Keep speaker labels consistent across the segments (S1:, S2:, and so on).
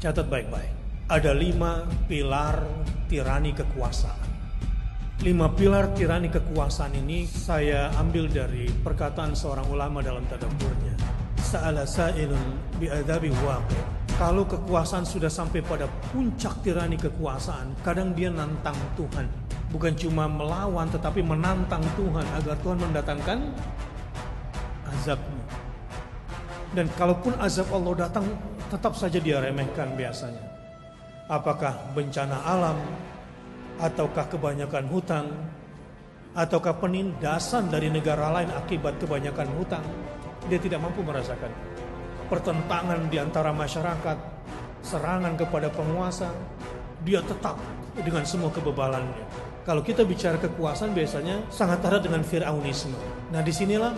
S1: Catat baik-baik. Ada 5 pilar tirani kekuasaan. 5 pilar tirani kekuasaan ini saya ambil dari perkataan seorang ulama dalam tadabburnya. Sa'ala sa'ilun bi'adzabi waqi'. Kalau kekuasaan sudah sampai pada puncak tirani kekuasaan, kadang dia nantang Tuhan. Bukan cuma melawan, tetapi menantang Tuhan agar Tuhan mendatangkan azabnya. Dan kalaupun azab Allah datang, tetap saja dia remehkan biasanya. Apakah bencana alam, ataukah kebanyakan hutang, ataukah penindasan dari negara lain akibat kebanyakan hutang, dia tidak mampu merasakan. Pertentangan di antara masyarakat, serangan kepada penguasa, dia tetap dengan semua kebebalannya. Kalau kita bicara kekuasaan biasanya sangat erat dengan Fir'aunisme. Nah disinilah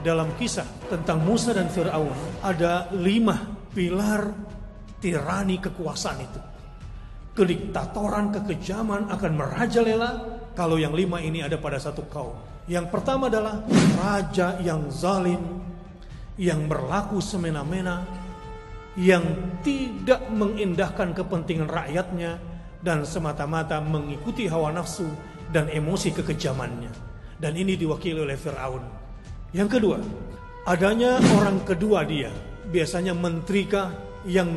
S1: dalam kisah tentang Musa dan Fir'aun ada 5 pilar tirani kekuasaan itu. Kediktatoran, kekejaman akan merajalela kalau yang 5 ini ada pada satu kaum. Yang pertama adalah raja yang zalim, yang berlaku semena-mena, yang tidak mengindahkan kepentingan rakyatnya dan semata-mata mengikuti hawa nafsu dan emosi kekejamannya. Dan ini diwakili oleh Fir'aun. Yang kedua, adanya orang kedua dia, biasanya menterika yang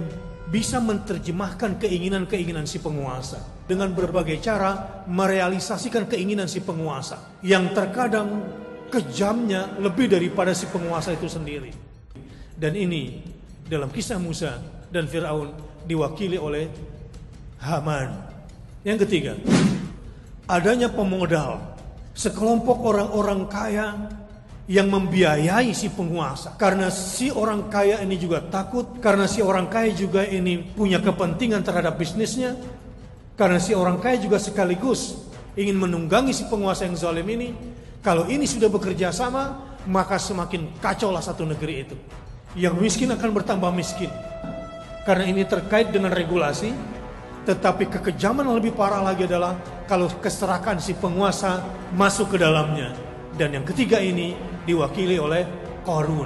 S1: bisa menerjemahkan keinginan-keinginan si penguasa dengan berbagai cara merealisasikan keinginan si penguasa yang terkadang kejamnya lebih daripada si penguasa itu sendiri. Dan ini dalam kisah Musa dan Fir'aun diwakili oleh Haman. Yang ketiga, adanya pemodal, sekelompok orang-orang kaya yang membiayai si penguasa. Karena si orang kaya ini juga takut, karena si orang kaya juga ini punya kepentingan terhadap bisnisnya, karena si orang kaya juga sekaligus ingin menunggangi si penguasa yang zalim ini. Kalau ini sudah bekerja sama, maka semakin kacaulah satu negeri itu. Yang miskin akan bertambah miskin. Karena ini terkait dengan regulasi, tetapi kekejaman yang lebih parah lagi adalah kalau keserakan si penguasa masuk ke dalamnya. Dan yang ketiga ini diwakili oleh Qarun.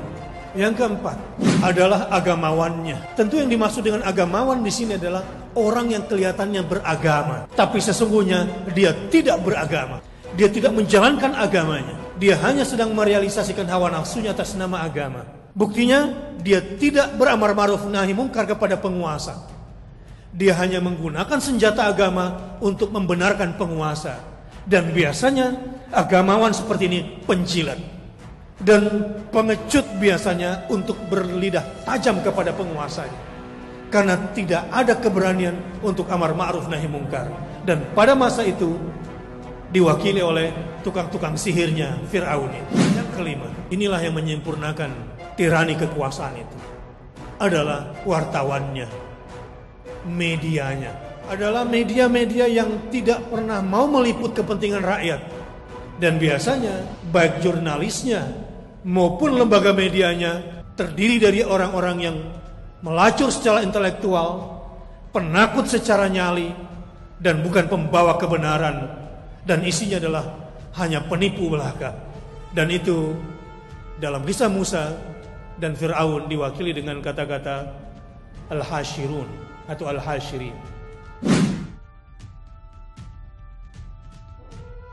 S1: Yang keempat adalah agamawannya. Tentu yang dimaksud dengan agamawan di sini adalah orang yang kelihatannya beragama, tapi sesungguhnya dia tidak beragama. Dia tidak menjalankan agamanya. Dia hanya sedang merealisasikan hawa nafsunya atas nama agama. Buktinya dia tidak beramar ma'ruf nahi mungkar kepada penguasa. Dia hanya menggunakan senjata agama untuk membenarkan penguasa. Dan biasanya agamawan seperti ini penjilat dan pengecut biasanya untuk berlidah tajam kepada penguasanya. Karena tidak ada keberanian untuk amar ma'ruf nahi mungkar. Dan pada masa itu diwakili oleh tukang-tukang sihirnya Fir'aun itu. Yang kelima, inilah yang menyempurnakan tirani kekuasaan itu, adalah wartawannya, medianya. Adalah media-media yang tidak pernah mau meliput kepentingan rakyat. Dan biasanya baik jurnalisnya maupun lembaga medianya terdiri dari orang-orang yang melacur secara intelektual, penakut secara nyali, dan bukan pembawa kebenaran. Dan isinya adalah hanya penipu belaka. Dan itu dalam kisah Musa dan Fir'aun diwakili dengan kata-kata al-hashirun atau al-hashirin.